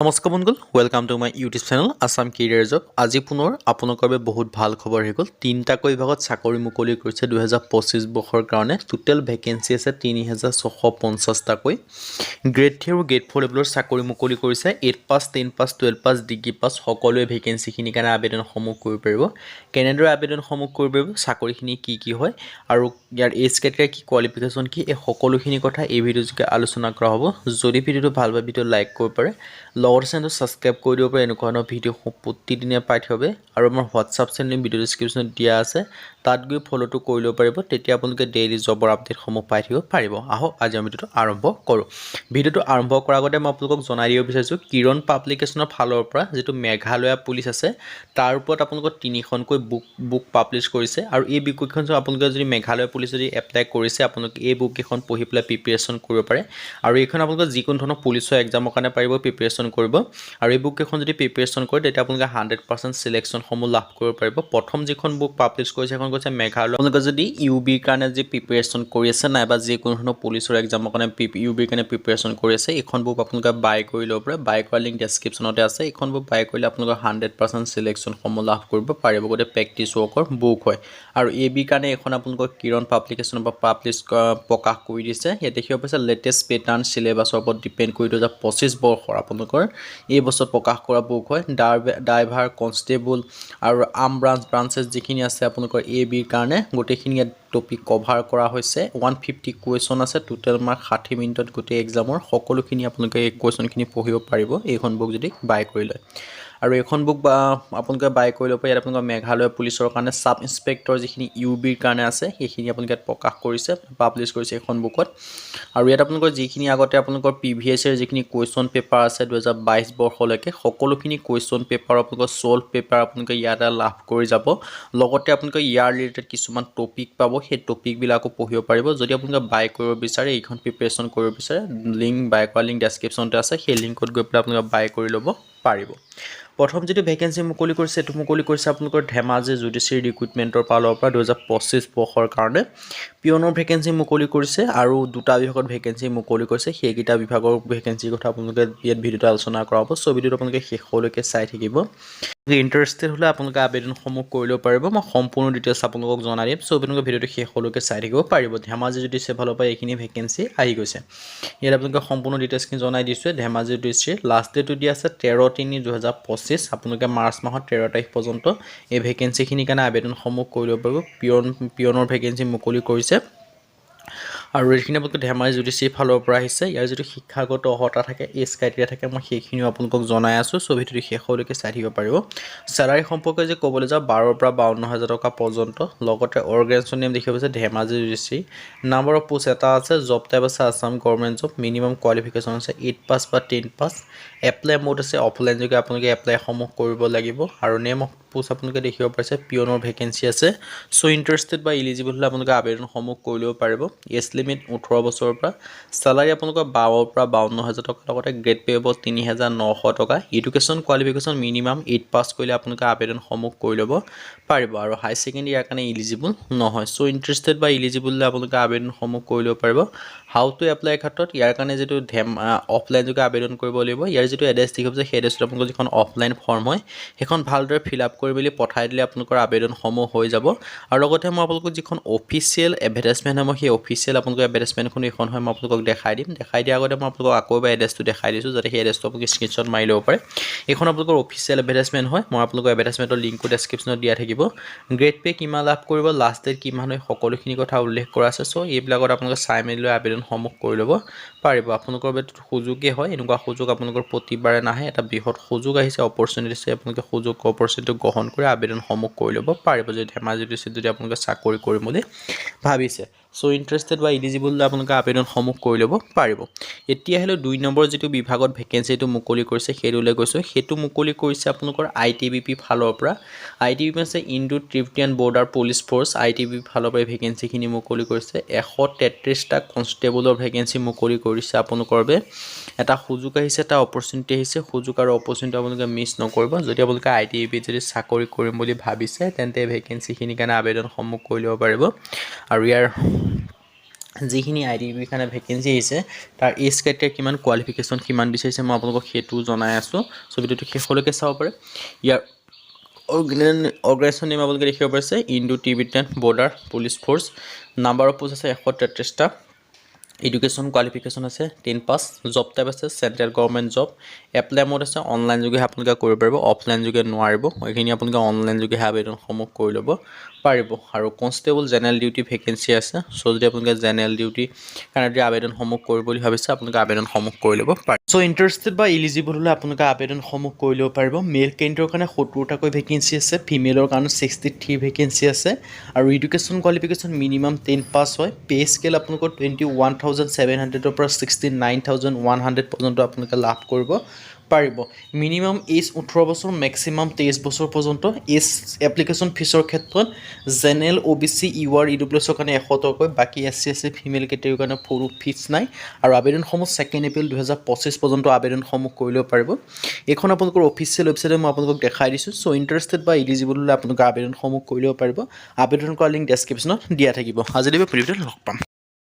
নমস্কাৰ বন্ধুসকল, welcome to my YouTube channel Assam career job. আজি পুনৰ আপোনালোকৰ বাবে বহুত ভাল খবৰ হৈ গ'ল। তিনিটাকৈ বিভাগত চাকৰি মুকলি কৰিছে 2025 বৰ্ষৰ কাৰণে। টোটেল ভেকেঞ্চি আছে 3650টাকৈ। গ্ৰেড 3 আৰু গ্ৰেড 4 লেভেলৰ চাকৰি মুকলি কৰিছে। 8 পাছ, 10 পাছ, 12 পাছ, ডিগ্ৰী পাছ সকলোৱে ভেকেঞ্চিখিনিৰ কাৰণে আবেদনসমূহ কৰিব পাৰিব। কেনেদৰে আবেদনসমূহ কৰিব পাৰিব, চাকৰিখিনি কি হয় আৰু ইয়াৰ এজ ক্ৰাইটেৰিয়া কি, কোৱালিফিকেশ্যন কি, এই সকলোখিনি কথা এই ভিডিঅ'যোগে আলোচনা কৰা হ'ব। যদি ভিডিঅ'টো ভাল পায় ভিডিঅ' লাইক কৰিব পাৰে, লগতে চেনেলটো ছাবস্ক্ৰাইব কৰি দিব পাৰে। এনেকুৱা ধৰণৰ ভিডিঅ' প্ৰতিদিনে পাই থাকিব আৰু আমাৰ হোৱাটছআপ চেনেল ভিডিঅ' ডিছক্ৰিপশ্যনত দিয়া আছে, তাত গৈ ফ'ল'টো কৰি ল'ব পাৰিব। তেতিয়া আপোনালোকে ডেইলি জবৰ আপডেটসমূহ পাই থাকিব পাৰিব। আহক আজি আমি ভিডিঅ'টো আৰম্ভ কৰোঁ। ভিডিঅ'টো আৰম্ভ কৰাৰ আগতে মই আপোনালোকক জনাই দিব বিচাৰিছোঁ, কিৰণ পাব্লিকেশ্যনৰ ফালৰ পৰা যিটো মেঘালয়া পুলিচ আছে তাৰ ওপৰত আপোনালোকৰ 3খনকৈ বুক পাব্লিছ কৰিছে। আৰু এই বুককেইখন আপোনালোকে যদি মেঘালয় পুলিচ যদি এপ্লাই কৰিছে, আপোনালোকে এই বুককেইখন পঢ়ি পেলাই প্ৰিপেৰেশ্যন কৰিব পাৰে। আৰু এইখন আপোনালোকে যিকোনো ধৰণৰ পুলিচৰ এক্সামৰ কাৰণে পাৰিব প্ৰিপেৰেশ্যন কৰিব। আৰু এই বুককেইখন যদি প্ৰিপেৰেশ্যন কৰে তেতিয়া আপোনালোকে 100% চিলেকশ্যনসমূহ লাভ কৰিব পাৰিব। প্ৰথম যিখন বুক পাব্লিছ কৰিছে সেইখন কৈছে মেঘালয়। আপোনালোকে যদি UBৰ কাৰণে যি প্ৰিপেৰেশ্যন কৰি আছে নাইবা যিকোনো ধৰণৰ পুলিচৰ এক্সামৰ কাৰণে UBৰ কাৰণে প্ৰিপেৰেশ্যন কৰি আছে, এইখন বুক আপোনালোকে বাই কৰি ল'ব পাৰে। বাই কৰাৰ লিংক ডেছক্ৰিপশ্যনতে আছে। এইখন বুক বাই কৰিলে আপোনালোকে 100% চিলেকশ্যনসমূহ লাভ কৰিব পাৰিব। গোটেই প্ৰেক্টিছ ৱৰ্কৰ বুক হয়। আৰু ABৰ কাৰণে এইখন আপোনালোকৰ কিৰণ পাব্লিকেশ্যনৰ পৰা প্ৰকাশ কৰি দিছে। ইয়াত দেখিব পাইছে লেটেষ্ট পেটাৰ্ণ চিলেবাছৰ ওপৰত ডিপেণ্ড কৰি 2025 বৰ্ষৰ আপোনালোকৰ এই বছৰত প্ৰকাশ কৰা বুক হয়। ড্ৰাইভাৰ, কনষ্টেবল আৰু আৰ্ম ব্ৰাঞ্চেছ যিখিনি আছে আপোনালোকৰ ABৰ কাৰণে গোটেইখিনি ইয়াত টপিক কভাৰ কৰা হৈছে। 150 কুৱেশ্যন আছে। টোটেল মাৰ্ক 60 মিনিটত গোটেই এক্সামৰ সকলোখিনি আপোনালোকে এই কুৱেশ্যনখিনি পঢ়িব পাৰিব এইখন বুক যদি বাই কৰি লয়। আৰু এইখন বুক আপোনালোকে বাই কৰি ল'ব পাৰে। ইয়াত আপোনালোকৰ মেঘালয় পুলিচৰ কাৰণে ছাব ইন্সপেক্টৰ যিখিনি UBৰ কাৰণে আছে সেইখিনি আপোনালোকে ইয়াত প্ৰকাশ কৰিছে, পাব্লিছ কৰিছে এইখন বুকত। আৰু ইয়াত আপোনালোকৰ যিখিনি আগতে আপোনালোকৰ প্ৰিভিয়াছ ইয়েৰ যিখিনি কুৱেশ্যন পেপাৰ আছে 2022 বৰ্ষলৈকে সকলোখিনি কুৱেশ্যন পেপাৰ আপোনালোকৰ ছল্ভ পেপাৰ আপোনালোকে ইয়াতে লাভ কৰি যাব। লগতে আপোনালোকে ইয়াৰ ৰিলেটেড কিছুমান টপিক পাব, সেই টপিকবিলাকো পঢ়িব পাৰিব। যদি আপোনালোকে বাই কৰিব বিচাৰে, এইখন প্ৰিপেৰেশ্যন কৰিব বিচাৰে, বাই কৰা লিংক ডেছক্ৰিপশ্যনতে আছে, সেই লিংকত গৈ পেলাই আপোনালোকে বাই কৰি ল'ব পাৰিব। প্ৰথম যিটো ভেকেঞ্চি মুকলি কৰিছে এইটো মুকলি কৰিছে আপোনালোকৰ ধেমাজি জুডিচিয়েৰী ৰিক্ৰুটমেণ্টৰ ফালৰ পৰা 2025 বৰ্ষৰ কাৰণে। পিয়নৰ ভেকেঞ্চি মুকলি কৰিছে আৰু দুটা বিভাগত ভেকেঞ্চি মুকলি কৰিছে। সেইকেইটা বিভাগৰ ভেকেঞ্চিৰ কথা আপোনালোকে ইয়াত ভিডিঅ'টো আলোচনা কৰা হ'ব। চ' ভিডিঅ'টো আপোনালোকে শেষলৈকে চাই থাকিব। ইণ্টাৰেষ্টেড হ'লে আপোনালোকে আবেদনসমূহ কৰি ল'ব পাৰিব। মই সম্পূৰ্ণ ডিটেইলছ আপোনালোকক জনাই দিম। চ' আপোনালোকে ভিডিঅ'টো শেষলৈকে চাই থাকিব পাৰিব। ধেমাজি জুডিচিয়েৰী ফালৰ পৰা এইখিনি ভেকেঞ্চি আহি গৈছে। ইয়াত আপোনালোকে সম্পূৰ্ণ ডিটেইলছখিনি জনাই দিছোঁ। ধেমাজি জুডিচিয়েৰী লাষ্ট ডেটটো দিয়া আছে 13/3/2025। আপোনালোকে মাৰ্চ মাহৰ 13 তাৰিখ পৰ্যন্ত এই ভেকেঞ্চিখিনিৰ কাৰণে আবেদনসমূহ কৰি ল'ব পাৰিব। পিয়নৰ ভেকেঞ্চি মুকলি কৰিছে। আৰু এইখিনি আপোনালোকে ধেমাজি জুডিচিয়েৰী ফালৰ পৰা আহিছে। ইয়াৰ যিটো শিক্ষাগত অৰ্হতা থাকে, এজ ক্ৰাইটেৰিয়া থাকে, মই সেইখিনিও আপোনালোকক জনাই আছোঁ। চ' ভিডিঅ'টো শেষলৈকে চাই থাকিব পাৰিব। চেলাৰী সম্পৰ্কে যে ক'বলৈ যাওঁ 12,000 পৰা 52,000 টকা পৰ্যন্ত। লগতে অৰ্গেনাইজেশ্যন নেম দেখিব পাইছে ধেমাজি জুডিচিয়েৰী। নাম্বাৰ অফ পোষ্ট এটা আছে, জব টাইপ আছে Assam government job, minimum qualification আছে 8 পাছ বা 10 পাছ। এপ্লাই মোড আছে অফলাইন যোগে আপোনালোকে এপ্লাইসমূহ কৰিব লাগিব। আৰু নেম অফ পোষ্ট আপোনালোকে দেখিব পাৰিছে পিয়নৰ ভেকেঞ্চি আছে। চ' ইণ্টাৰেষ্টেড বা ইলিজিবল হ'লে আপোনালোকে আবেদনসমূহ কৰি ল'ব পাৰিব। এজ লিমিট 18 বছৰৰ পৰা। চেলাৰী আপোনালোকৰ 12,000 পৰা 52,000 টকা। লগতে গ্ৰেড পে' হ'ব 3,900 টকা। এডুকেশ্যন কোৱালিফিকেশ্যন মিনিমাম 8 পাছ কৰিলে আপোনালোকে আবেদনসমূহ কৰি ল'ব পাৰিব। আৰু হাই ছেকেণ্ডেৰী ইয়াৰ কাৰণে ইলিজিবল নহয়। চ' ইণ্টাৰেষ্টেড বা ইলিজিবল হ'লে আপোনালোকে আবেদনসমূহ কৰি ল'ব পাৰিব। হাউ টু এপ্লাই ক্ষেত্ৰত ইয়াৰ কাৰণে যিটো অফলাইন যোগে আবেদন কৰিব লাগিব, ইয়াৰ যিটো এড্ৰেছ দেখিব যে সেই এড্ৰেছটো আপোনালোকৰ যিখন অফলাইন ফৰ্ম হয় সেইখন ভালদৰে ফিল আপ কৰি মেলি পঠাই দিলে আপোনালোকৰ আবেদনসমূহ হৈ যাব। আৰু লগতে মই আপোনালোকক যিখন অফিচিয়েল এডভাৰটাইজমেণ্ট হয়, মই সেই অফিচিয়েল আপোনালোকৰ এডভাৰটাইজমেণ্টখন এইখন হয় মই আপোনালোকক দেখাই দিম। দেখাই দিয়াৰ আগতে মই আপোনালোকক আকৌ এবাৰ এড্ৰেছটো দেখাই দিছোঁ, যাতে সেই এড্ৰেছটো আপোনালোকে স্ক্ৰীনশ্বট মাৰি ল'ব পাৰে। এইখন আপোনালোকৰ অফিচিয়েল এডভাৰটাইজমেণ্ট হয়। মই আপোনালোকৰ এডভাৰটাইজমেণ্টৰ লিংকো ডেছক্ৰিপশ্যনত দিয়া থাকিব। গ্ৰেড পে' কিমান লাভ কৰিব, লাষ্ট ডেট কিমান হয়, সকলোখিনি কথা উল্লেখ কৰা আছে। চ' এইবিলাকত আপোনালোকে চাই মেলি লৈ আবেদনসমূহ কৰি ল'ব পাৰিব। আপোনালোকৰ বাবে সুযোগেই হয়, এনেকুৱা সুযোগ আপোনালোকৰ প্ৰতিবাৰে নাহে। এটা বৃহৎ সুযোগ আহিছে, অপৰচুনিটি আছে। আপোনালোকে অপৰচুনিটিটো গ্ৰহণ কৰি আবেদনসমূহ কৰি ল'ব পাৰিব যদি ধেমাজি জুডিচিয়েৰীত যদি আপোনালোকে চাকৰি কৰিম বুলি ভাবিছে। চ' ইণ্টাৰেষ্টেড বা ইলিজিবল হ'লে আপোনালোকে আবেদনসমূহ কৰি ল'ব পাৰিব। এতিয়া আহিলে 2 নম্বৰ যিটো বিভাগত ভেকেঞ্চিটো মুকলি কৰিছে সেইটোলৈ গৈছোঁ। সেইটো মুকলি কৰিছে আপোনালোকৰ ITBP ফালৰ পৰা। ITBP আছে Indo Tibetan border police force. ITBP ফালৰ পৰা ভেকেঞ্চিখিনি মুকলি কৰিছে। 133টা কনষ্টেবলৰ ভেকেঞ্চি মুকলি কৰিছে আপোনালোকৰ বাবে। এটা সুযোগ আহিছে, এটা অপৰচুনিটি আহিছে। সুযোগ আৰু অপৰচুনিটি আপোনালোকে মিছ নকৰিব। যদি আপোনালোকে ITBPত যদি চাকৰি কৰিম বুলি ভাবিছে তেন্তে ভেকেঞ্চিখিনিৰ কাৰণে আবেদনসমূহ কৰি ল'ব পাৰিব। আৰু ইয়াৰ যিখিনি IDBৰ কাৰণে ভেকেঞ্চি আহিছে তাৰ এজ ক্ৰাইটেৰিয়া কিমান, কোৱালিফিকেশ্যন কিমান বিচাৰিছে মই আপোনালোকক সেইটো জনাই আছোঁ। চ' ভিডিঅ'টো শেষলৈকে চাব পাৰে। ইয়াৰ অৰ্গেনাইজেশ্যন নেম আপোনালোকে দেখিব পাৰিছে Indo Tibetan border police force. Number of post আছে 133টা। এডুকেশ্যন কোৱালিফিকেশ্যন আছে 10 পাছ। জব টাইপ আছে central government job. Apply mode আছে অনলাইন যোগে আপোনালোকে কৰিব পাৰিব, অফলাইন যোগে নোৱাৰিব। এইখিনি আপোনালোকে অনলাইন যোগে আবেদনসমূহ কৰি ল'ব পাৰিব। আৰু কনষ্টেবল জেনেৰেল ডিউটি ভেকেঞ্চি আছে। চ' যদি আপোনালোকে জেনেৰেল ডিউটি কাৰণে যদি আবেদনসমূহ কৰিব বুলি ভাবিছে আপোনালোকে আবেদনসমূহ কৰি ল'ব পাৰে। চ' ইণ্টাৰেষ্টেড বা ইলিজিবল হ'লে আপোনালোকে আবেদনসমূহ কৰি ল'ব পাৰিব। মেল কেণ্ডিডেটৰ কাৰণে 70টাকৈ ভেকেঞ্চি আছে, ফিমেলৰ কাৰণে 63 ভেকেঞ্চি আছে। আৰু এডুকেশ্যন কোৱালিফিকেশ্যন মিনিমাম 10 পাছ হয়। পে স্কেল আপোনালোকৰ 21,700ৰ পৰা 69,100 পৰ্যন্ত আপোনালোকে লাভ কৰিব পাৰিব। মিনিমাম এজ 18 বছৰ, মেক্সিমাম 23 বছৰ পৰ্যন্ত। এজ এপ্লিকেশ্যন ফিজৰ ক্ষেত্ৰত জেনেৰেল OBC UR EWSৰ কাৰণে 100 টকাকৈ, বাকী SC SC ফিমেল কেটেগৰীৰ কাৰণে কোনো ফিজ নাই। আৰু আবেদনসমূহ 2 এপ্ৰিল 2025 পৰ্যন্ত আবেদনসমূহ কৰি ল'ব পাৰিব। এইখন আপোনালোকৰ অফিচিয়েল ৱেবছাইটে মই আপোনালোকক দেখাই দিছোঁ। চ' ইণ্টাৰেষ্টেড বা ইলিজিবল হ'লে আপোনালোকে আবেদনসমূহ কৰি ল'ব পাৰিব। আবেদন কৰা লিংক ডেছক্ৰিপশ্যনত দিয়া থাকিব। আজিলৈ ভিডিঅ'টো লগ পাম।